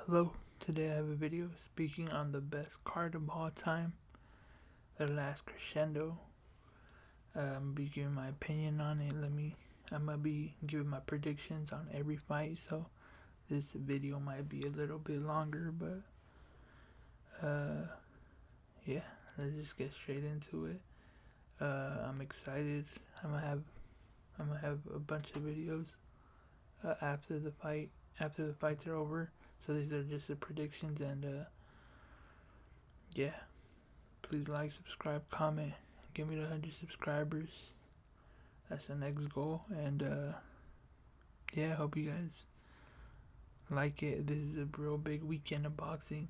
Hello, today I have a video speaking on the best card of all time, the last crescendo. I'm be giving my opinion on it. I'm gonna be giving my predictions on every fight, so this video might be a little bit longer, but yeah, let's just get straight into it. I'm excited. I'm gonna have I'm gonna have a bunch of videos after the fights are over. So these are just the predictions, and yeah, please like, subscribe, comment, give me the 100 subscribers. That's the next goal, and yeah, I hope you guys like it. This is a real big weekend of boxing,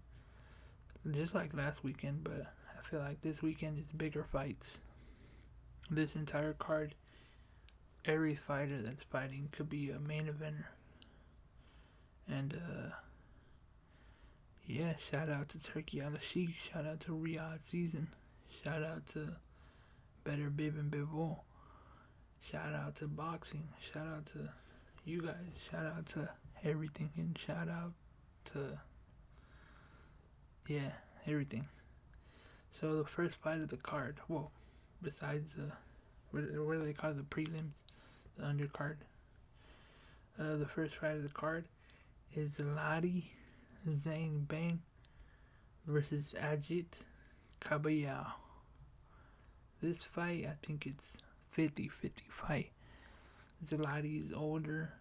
just like last weekend, but I feel like this weekend is bigger fights. This entire card, every fighter that's fighting could be a main eventer, and yeah, shout out to Turkey Al Sheikh, shout out to Riyadh Season, shout out to Beterbiev and Bivol, shout out to boxing, shout out to you guys, shout out to everything, and shout out to, yeah, everything. So the first fight of the card, well, besides the, what do they call it, the prelims, the undercard. The first fight of the card is Zlati Zhang Bang versus Ajit Kabayao. This fight, I think it's 50-50 fight. Zlati is older.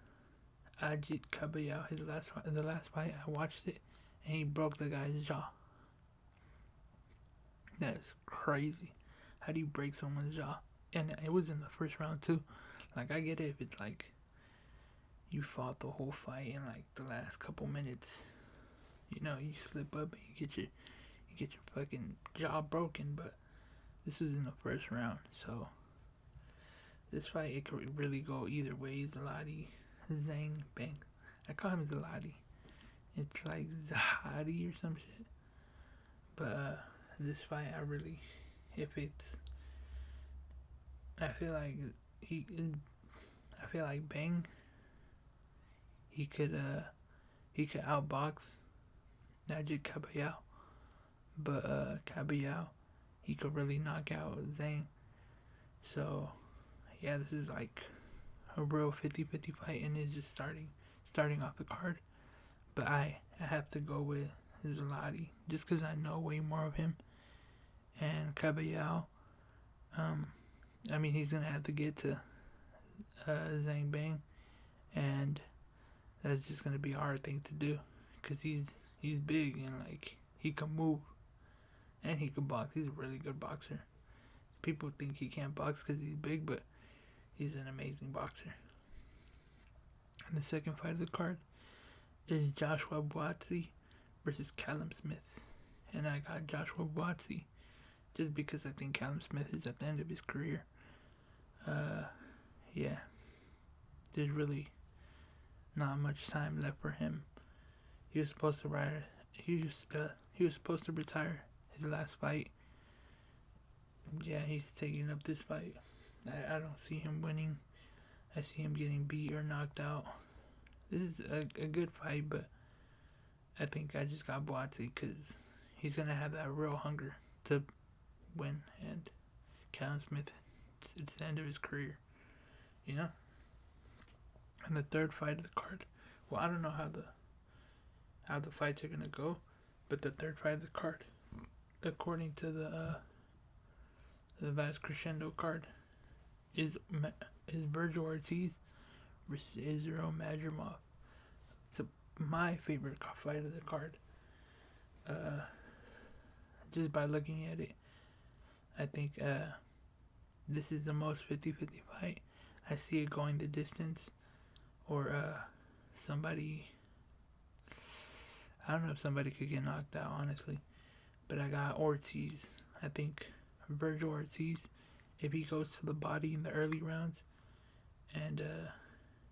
Ajit Kabayao, the last fight I watched it, and he broke the guy's jaw. That is crazy. How do you break someone's jaw? And it was in the first round too. Like, I get it if it's like you fought the whole fight in like the last couple minutes. You know, you slip up and you get your fucking jaw broken. But this was in the first round, so this fight, it could really go either way. Zlati Zhang Bang. I call him Zlati. It's like Zahadi or some shit. But this fight, if it's, I feel like Bang, he could outbox Najib Kabayao, but Kabayao, he could really knock out Zhang. So yeah, this is like a real 50-50 fight, and it's just starting off the card. But I have to go with Zlati just because I know way more of him. And Kabayao, I mean, he's gonna have to get to Zhang Bang, and that's just gonna be a hard thing to do because he's big, and like, he can move and he can box. He's a really good boxer. People think he can't box because he's big, but he's an amazing boxer. And the second fight of the card is Joshua Buatsi versus Callum Smith, and I got Joshua Buatsi just because I think Callum Smith is at the end of his career. Yeah, there's really not much time left for him. He was supposed to he was supposed to retire his last fight. Yeah, he's taking up this fight. I don't see him winning. I see him getting beat or knocked out. This is a good fight, but I think I just got Buatsi because he's gonna have that real hunger to win. And Callum Smith, it's the end of his career, you know. And the third fight of the card, well, I don't know how the fights are gonna go, but the third fight of the card, according to the Vast Crescendo card, is Virgil Ortiz versus Israel Madrimov. It's my favorite fight of the card. Just by looking at it, I think this is the most 50-50 fight. I see it going the distance, or somebody. I don't know if somebody could get knocked out, honestly, but I got Ortiz. I think Virgil Ortiz, if he goes to the body in the early rounds and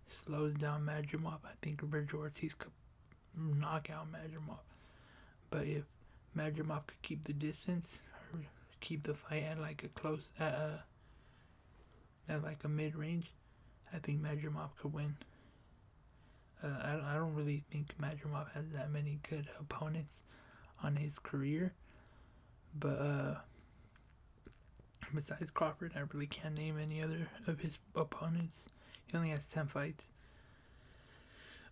slows down Madrimov, I think Virgil Ortiz could knock out Madrimov. But if Madrimov could keep the distance, or keep the fight at like a close, at like a mid range, I think Madrimov could win. I don't really think Madrimov has that many good opponents on his career, but besides Crawford, I really can't name any other of his opponents. He only has 10 fights,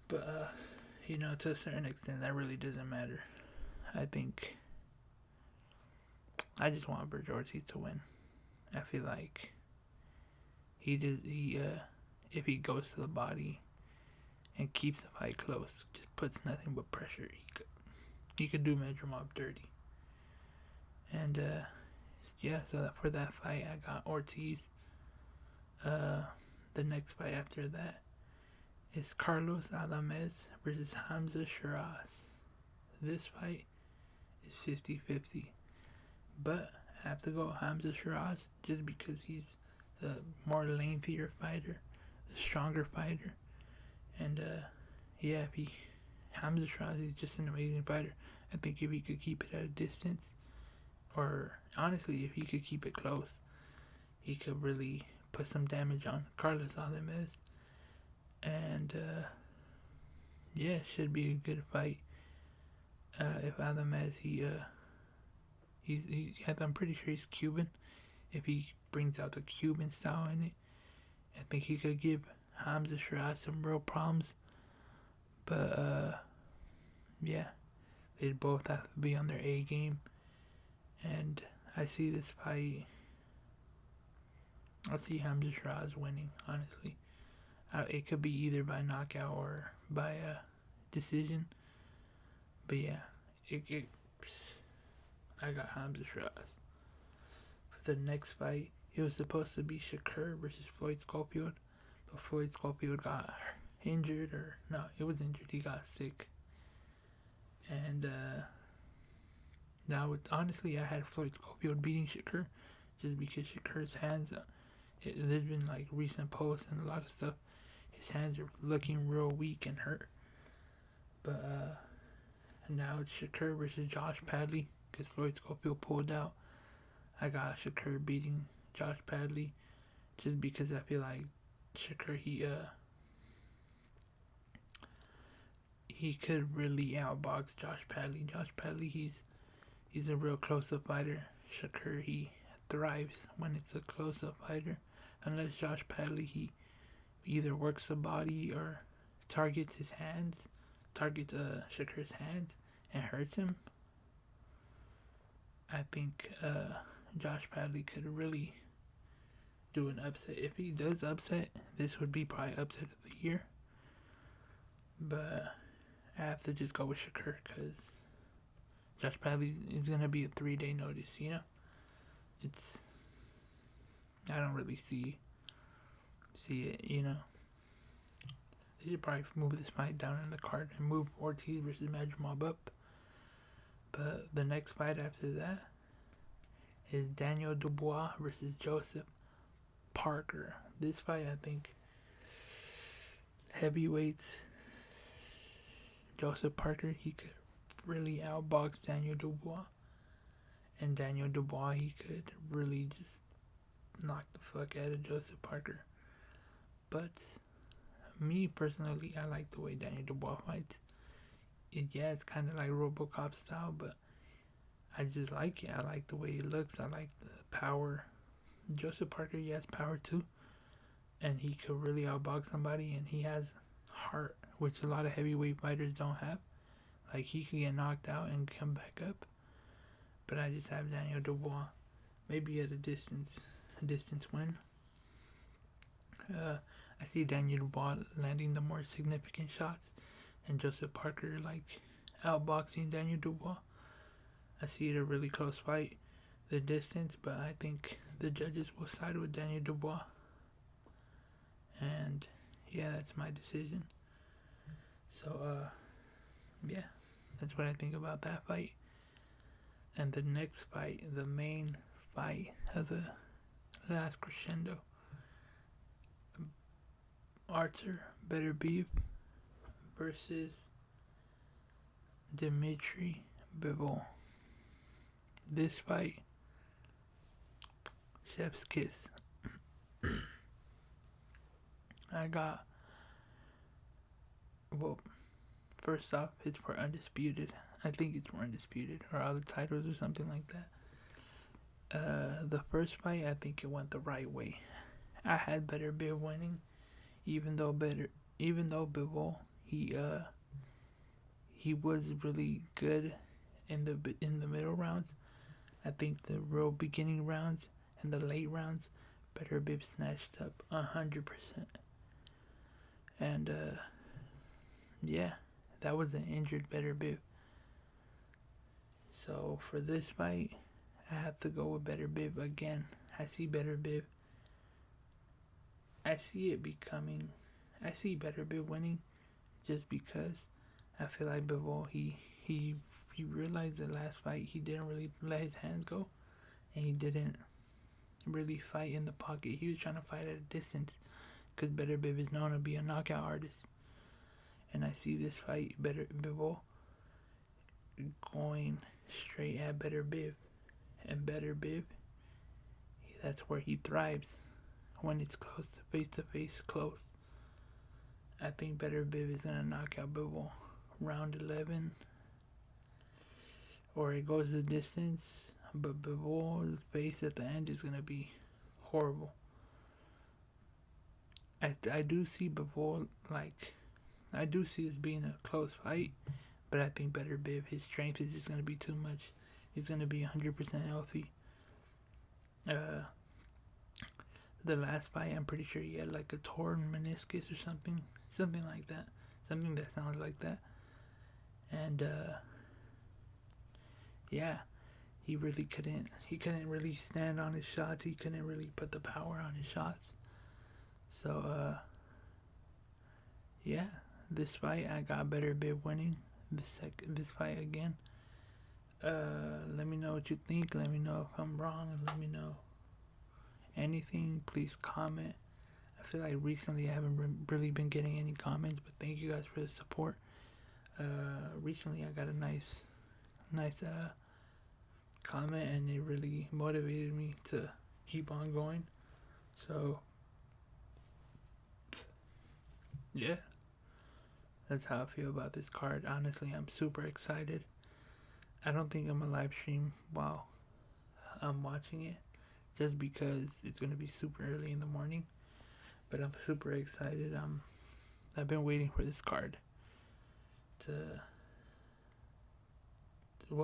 but to a certain extent, that really doesn't matter. I think I just want Burge Ortiz to win. I feel like if he goes to the body and keeps the fight close, just puts nothing but pressure, he could do Madrimov dirty. And so for that fight, I got Ortiz. The next fight after that is Carlos Adames versus Hamza Shiraz. This fight is 50-50. But I have to go Hamza Shiraz just because he's the more lengthier fighter, the stronger fighter. And Hamza Shiraz, he's just an amazing fighter. I think if he could keep it at a distance, or honestly, if he could keep it close, he could really put some damage on Carlos Adames. And should be a good fight. If Adames, I'm pretty sure he's Cuban. If he brings out the Cuban style in it, I think he could give Hamza Shiraz some real problems. But they both have to be on their A game. And I see this fight, I see Hamza Shiraz winning, honestly. It could be either by knockout or by a decision. But yeah, I got Hamza Shiraz. For the next fight, it was supposed to be Shakur versus Floyd Schofield. But Floyd Schofield got injured, or no, he was injured. He got sick. And honestly, I had Floyd Schofield beating Shakur just because Shakur's hands, there's been like recent posts and a lot of stuff. His hands are looking real weak and hurt. But now it's Shakur versus Josh Padley because Floyd Schofield pulled out. I got Shakur beating Josh Padley just because I feel like Shakur, he could really outbox Josh Padley. Josh Padley, he's a real close-up fighter. Shakur, he thrives when it's a close-up fighter. Unless Josh Padley, he either works the body or targets Shakur's hands and hurts him. I think Josh Padley could really do an upset. If he does upset, this would be probably upset of the year. But I have to just go with Shakur because Josh Padley is going to be a 3-day notice, I don't really see it, They should probably move this fight down in the card and move Ortiz versus Madrimov up. But the next fight after that is Daniel Dubois versus Joseph Parker. This fight, I think, heavyweights, Joseph Parker, he could really outbox Daniel Dubois. And Daniel Dubois, he could really just knock the fuck out of Joseph Parker. But me personally, I like the way Daniel Dubois fights. It's kind of like RoboCop style, but I just like it. I like the way he looks. I like the power. Joseph Parker, he has power too, and he could really outbox somebody. And he has heart, which a lot of heavyweight fighters don't have. Like, he could get knocked out and come back up. But I just have Daniel Dubois, maybe at a distance win. I see Daniel Dubois landing the more significant shots, and Joseph Parker outboxing Daniel Dubois. I see it a really close fight, the distance, but I think the judges will side with Daniel Dubois. And that's my decision. So that's what I think about that fight. And the next fight, the main fight of the last crescendo, Artur Beterbiev versus Dmitry Bivol. This fight, chef's kiss. I got well, first off, it's for undisputed. I think it's for undisputed or all the titles or something like that. The first fight, I think it went the right way. I had Beterbiev winning, even though Bivol he was really good in the middle rounds. I think the real beginning rounds and the late rounds, Beterbiev snatched up 100%. And yeah, that was an injured Beterbiev. So for this fight, I have to go with Beterbiev again. I see Beterbiev. I see it becoming. I see Beterbiev winning, just because I feel like Bivol he realized the last fight he didn't really let his hands go, and he didn't really fight in the pocket. He was trying to fight at a distance, because Beterbiev is known to be a knockout artist. And I see this fight, Bivol going straight at Beterbiev, and Beterbiev, that's where he thrives, when it's close to face close. I think Beterbiev is gonna knock out Bivol round 11, or it goes the distance. But Bivol's face at the end is gonna be horrible. I do see Bivol, like, I do see this being a close fight, but I think Beterbiev, his strength is just gonna be too much. He's gonna be 100% healthy. The last fight, I'm pretty sure he had like a torn meniscus or something like that, something that sounds like that. And yeah, he couldn't really stand on his shots. He couldn't really put the power on his shots. So yeah, this fight I got Beterbiev winning this fight again. Let me know what you think. Let me know if I'm wrong, and let me know anything. Please comment. I feel like recently I haven't really been getting any comments, but thank you guys for the support. Recently I got a nice comment, and it really motivated me to keep on going. So yeah, that's how I feel about this card. Honestly, I'm super excited. I don't think I'm gonna live stream while I'm watching it, just because it's gonna be super early in the morning. But I'm super excited. I've been waiting for this card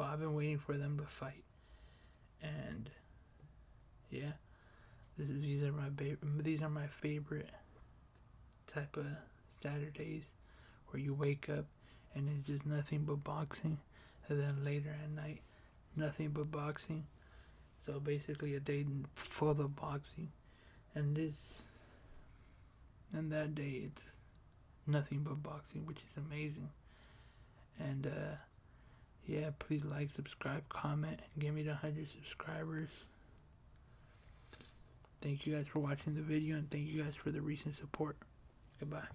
I've been waiting for them to fight, and yeah, these are my favorite type of Saturdays, where you wake up and it's just nothing but boxing, and then later at night, nothing but boxing. So basically, a day full of boxing, and that day it's nothing but boxing, which is amazing. And yeah, please like, subscribe, comment, and get me to 100 subscribers. Thank you guys for watching the video, and thank you guys for the recent support. Goodbye.